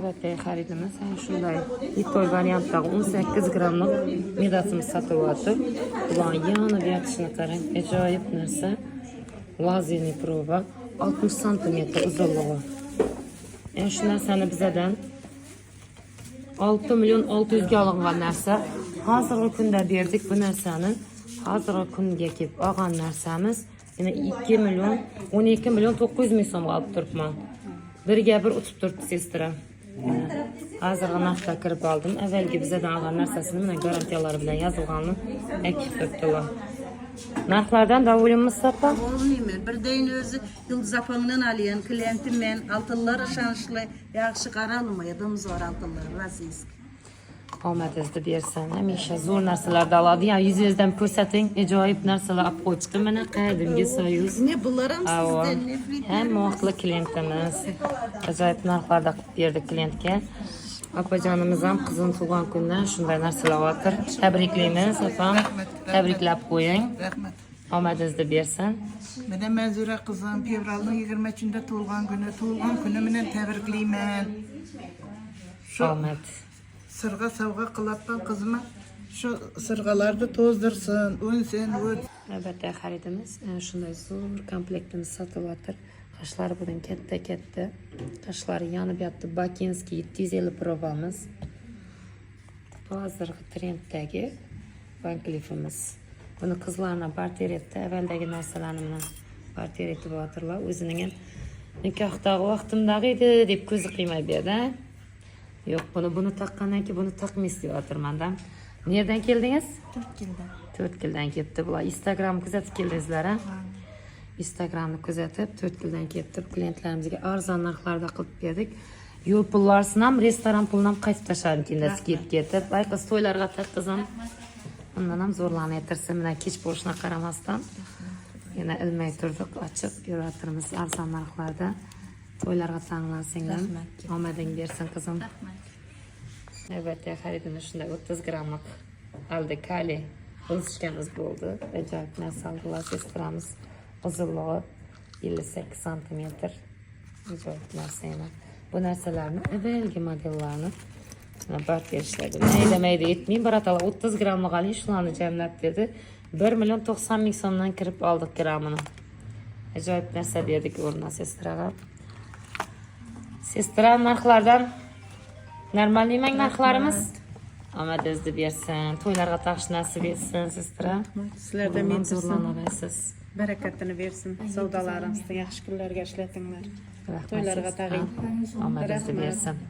Evet, xaridimiz shunday itoy variantdagi 18 grammlik medasimiz sotyapti. Bularning yonib yotishini qarang, ajoyib narsa. Lazerli proba 60 cm uzunligi. Shu narsani bizadan 6 milyon 600 ga olingan narsa. Hozirgi kunda berdik bu narsani. Hozirgi kunga kelib olgan narsamiz yana 2 milyon 12 milyon 900 ming so'mga olib turibman. Birga bir o'tib turibdi sestra. Hozirgi narxda kirib oldim. Avvalgi bizadan olgan narsasini mana garantiyalar bilan yozilganini aytib turibdilar. Narxlardan davulimiz apa? Olmayayım. Bir deyin özü Yıldız Apan'dan alayan klientim ben altınlar şanslı yaxşı qaralmayadığımız var altınlar Rossiysk. Omadingizni bersin. Hamisha zo'r narsalarni oladi. Ya yuzingizdan ko'rsating, ajoyib narsalar olib qo'yibdi. Mana qadimgi Soyuz. Ne bularım sizden nefret. Hamma vaqtli klientimiz. Ajoyib narxlarda qilib berdik klientga. Opajonimiz ham qizini tug'ilgan kundan shunday narsalar olyapti. Tabriklaymiz, opam. Tabriklab qo'ying. Rahmet. Omadingizni bersin. Mene Menzure kızım fevralın 23'ünde tuğulgan günü menen tebrikleymen. Şu Omad. sırga savga kılappan kızıma şu sırgalarda tozdırsın, önsen, Albatta xaridimiz shunday zo'r komplektimiz sotilyapti. Qoshlari bundan katta. Qoshlari yonib yotdi. Bakinski 750 probamiz. Hozirgi trenddagi banklifimiz. Buni qizlarni barter etdi. Avvaldagi narsalarni bilan barter etib o'tirlar. O'zining ham nikohdagi vaqtimdagi edi deb ko'zi qiymay berdi. Yo'q, buni taqqandan keyin buni taqmaysiz deb o'tirmanda. Nereden keldiniz? 4 yılda. 4 yildan kelibdi. Bular Instagramni kuzatib keldingizlar, ha? Instagramni kuzatib 4 yildan kelibdi. Klientlarimizga arzon narxlarda qilib berdik. Yo'l pullarini ham, restoran pulini ham qaytib tashladim keyin skip ketib. Bayqiz to'ylarga taqizim. Undan ham zo'rlanib yetirsin. Mana kech bo'lishini qaramasdan yana ilmay turdik, ochib yuratirmiz arzon narxlarda. To'ylarga tanlasinglar. Omading bersin qizim. Evet, xaridimiz shunday 30 grammlik aldi kali o'sishganimiz bo'ldi. Ajoyib narsa aldilar sestramiz. Uzunligi 58 cm. Ajoyib narsa yana. Bu narsalarni avvalgi modellarni barter ishladi. Mayda yetmaydi. Baratala 30 grammlik aling shularni jamlab dedi. 1 milyon 90 ming so'mdan kirib oldik grammini. Ajoyib narsa berdik o'rniga sestraga. Sestra narxlardan normalniymang narxlarimiz. Omadingizni bersin. To'ylarga taqish nasib etsin, sestra. Sizlardan zo'rlanasiz. Barakatini versin. Savdolaringizni yaxshi kunlarga ishlatinglar. Rahmat, To'ylarga sestra. tag'ing. Omadingizni bersin.